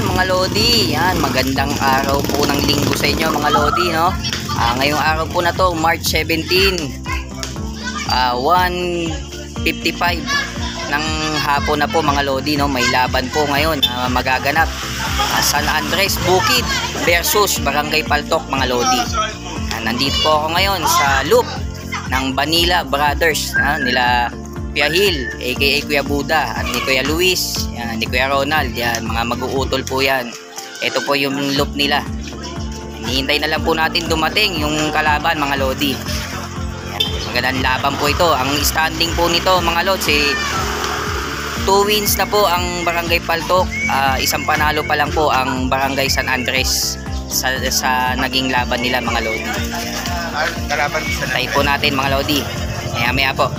mga Lodi. Yan, magandang araw po ng linggo sa inyo mga Lodi, no? Ngayong araw po na to, March 17, 1:55 ng hapon na po mga Lodi, no? May laban po ngayon magaganap. San Andres Bukid versus Barangay Paltok mga Lodi. Nandito po ako ngayon sa loop ng Vanilla Brothers, nila Kuya Hill, aka Kuya Buda, at ni Kuya Luis, yan, ni Kuya Ronald, yan, mga mag-uutol po yan. Ito po yung loop nila. Hinihintay na lang po natin dumating yung kalaban mga Lodi. Yan, magandang laban po ito. Ang standing po nito mga Lodi, 2 wins na po ang Barangay Paltok, isang panalo pa lang po ang Barangay San Andres sa naging laban nila mga Lodi. Tayo po natin mga Lodi, maya po.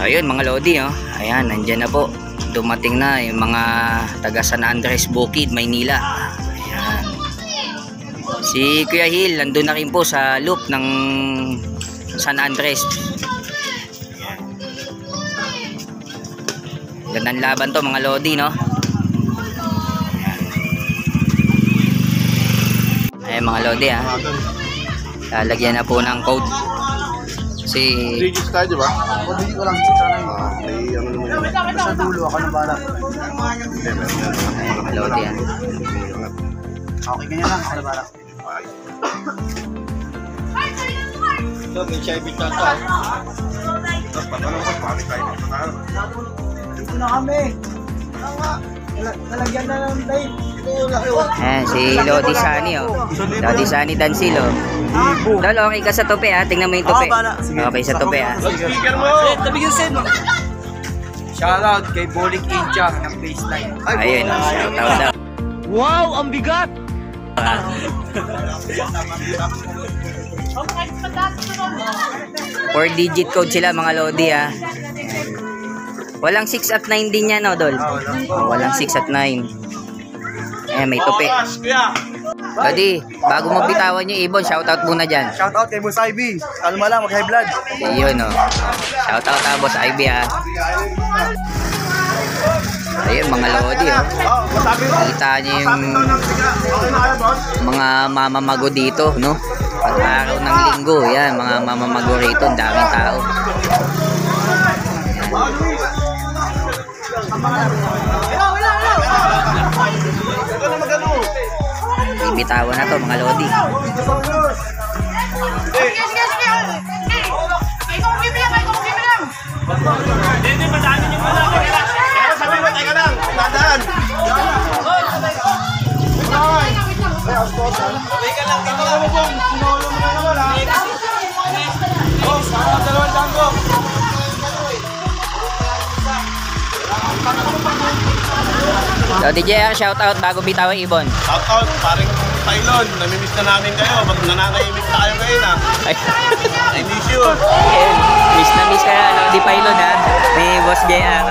Ayun mga Lodi, oh. Ayan, nandyan na po, dumating na yung mga taga San Andres Bukid, Maynila. Ayan, si Kuya Hill nandun na rin po sa loop ng San Andres. Gandang laban to mga Lodi, no? Ayan mga Lodi, lalagyan na po ng code si digits tayo, di ba? O, digit ko lang may ano naman yun. Sa dulo, ako ng barak. mga Lodi, Okay, ganyan lang, ako ng barak. Ito, may siya ibig na ito. Tapos, patanong ko, pari tayo. Dito na kami. Nalagyan na ng tape. ayan, si Lodi Sani, Lodi Sani Dansilo. Lol, okay ka sa tope, tingnan mo yung tope. Okay sa tope, Speaker mo! Tabigyan sen mo! Shoutout kay Bolik Incha ng baseline. Ayun, shoutout daw. Wow, ang bigat! 4-digit code sila mga Lodi, Walang 6 at 9 din yan, Dol? Walang 6 at 9. Eh, may tupi. Lodi, bago mo bitawan yung ibon, shoutout muna dyan. Shoutout kay Boss Ivy. Kalma lang, mag-high blood. Ayun, shoutout Boss Ivy, Ayun, mga Lodi, Kita niyo yung mga mamamago dito, no? Pag-araw ng linggo, yan, mga mamamago rito, ang daming tao. Bibitawan na to mga Lodi. Hindi, madami yung malaki. Pero sabi mo, teka lang, nadaan. Teka lang, ito na mo pong sinolo mo na naman, Oh, sana dalawang danggo. Lodi JR, shoutout bago bitawan ibon. Shoutout, paring Pailon, namimiss na namin kayo. Nananahimik na kayo ngayon, I miss you. Miss na miss kaya Lodi Pailon, ni Boss JR.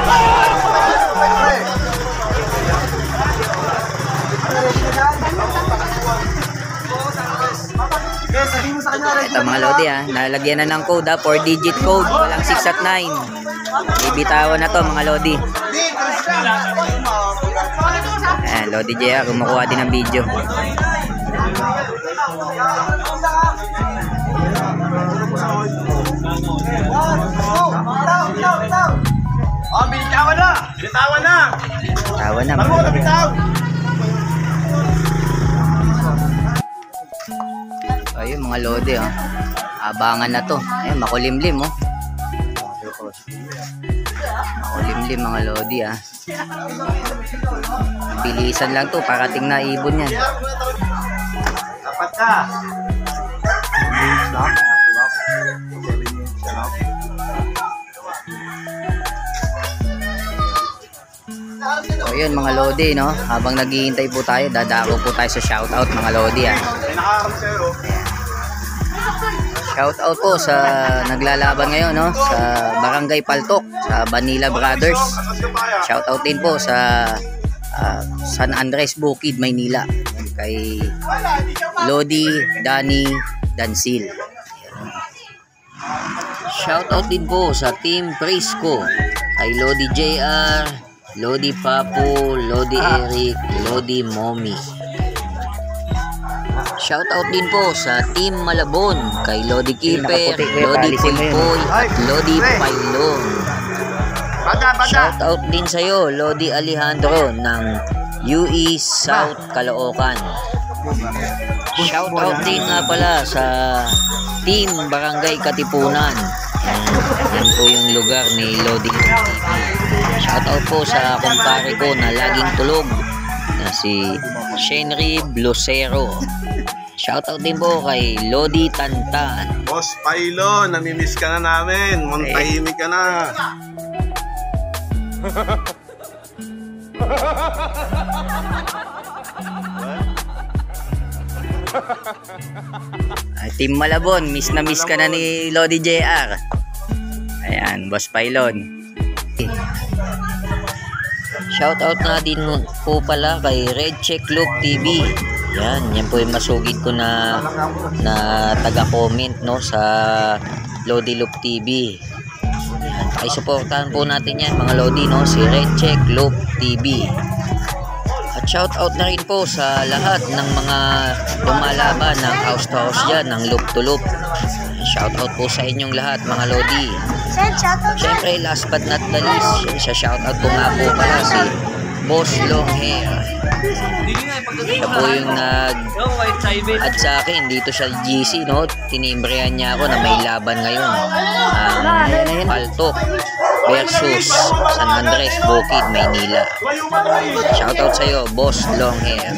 Ito mga Lodi, nalagyan na ng code, 4-digit code, walang 6 at 9. Bibitawan na to mga Lodi. Lodi JR, kumukuha din ng video. Binitawan na! Binitawan na! Tawa na. Bago na bitaw! Ayun mga Lodi, abangan na to. Ayun, makulimlim, makulimlim mga Lodi, bilisan lang to, parating na ibon yan. Dapat ka! So yun mga Lodi, habang naghihintay po tayo, dadako po tayo sa shoutout mga Lodi, Shoutout po sa naglalaban ngayon, sa Barangay Paltok, sa Vanilla Brothers. Shoutout din po sa San Andres Bukid, Maynila, kay Lodi Dani Dansil. Shoutout din po sa Team Prisco, kay Lodi JR, Lodi Papo, Lodi Eric, Lodi Mommy. Shoutout din po sa Team Malabon kay Lodi Keeper, Lodi Pulpoy at Lodi Pailon. Shoutout din sa iyo Lodi Alejandro ng UE South Caloocan. Shoutout din nga pala sa Team Barangay Katipunan. Yan po yung lugar ni Lodi. Shoutout po sa kumpare ko na laging tulog na si Shenry Blusero. Shoutout din po kay Lodi Tantan. Boss Pailon, namimiss ka na namin. Montahimik ka na. Team Malabon, miss na miss ka na ni Lodi JR. Ayan, Boss Pailon. Shoutout na din po pala kay Red Check Loop TV. Yan po yung masugid ko na taga-comment no sa Lodi Loop TV. Ay suportahan po natin yan mga Lodi no, si Red Check Loop TV. At shoutout na rin po sa lahat ng mga lumalaban ng house to house dyan, ng loop to loop. Shoutout po sa inyong lahat mga Lodi. Siyempre last but not the least, sa shoutout ko nga po pala si Boss Long Hair. Siya po yung at sa akin dito sa GC no, tinimbrehan niya ako na may laban ngayon, Paltok versus San Andres Bukid, Maynila. Shoutout sa iyo Boss Long Hair.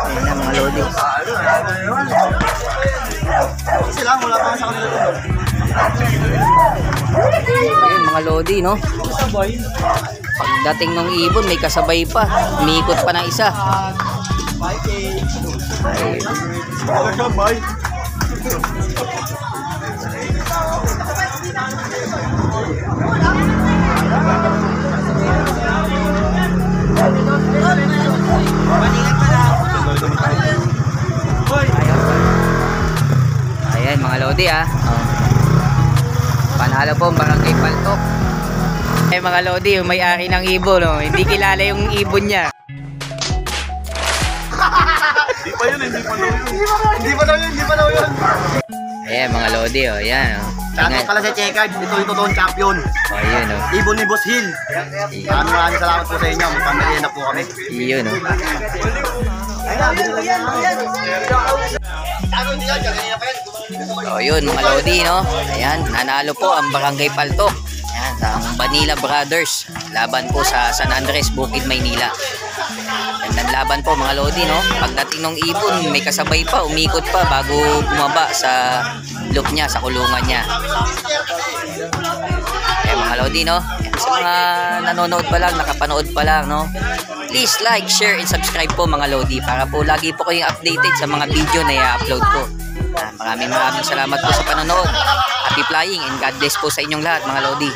Ayan na mga Lodi. Ayan mga Lodi no. Pagdating ng ibon may kasabay pa. Umikot pa ng isa. Ayan mga Lodi panalo po ang Barangay Paltok. Mga Lodi, yung may-ari ng ibon no? Hindi kilala yung ibon niya. Hindi pa yun. Hindi pa daw yun. Ayan mga Lodi ayan Shoutout pala sa Checkard, ito yung totoong champion. Yun Ibon ni Boss Hill. Maraming salamat po sa inyo, magpamilya na po kami. Yun So yun mga Lodi no. Ayan, nanalo po ang Barangay Paltok. Ayan, ang Manila Brothers. Laban po sa San Andres Bukid, Maynila. Gandang laban po mga Lodi no. Pagdating ng ibon may kasabay pa, umikot pa bago bumaba sa loop niya, sa kulungan niya. Ayan mga Lodi no. Ayan, sa mga nanonood pa lang, nakapanood pa lang no, please like, share, and subscribe po mga Lodi para po lagi po kayong updated sa mga video na i-upload ko. Maraming salamat po sa panonood. Happy flying and God bless po sa inyong lahat mga Lodi.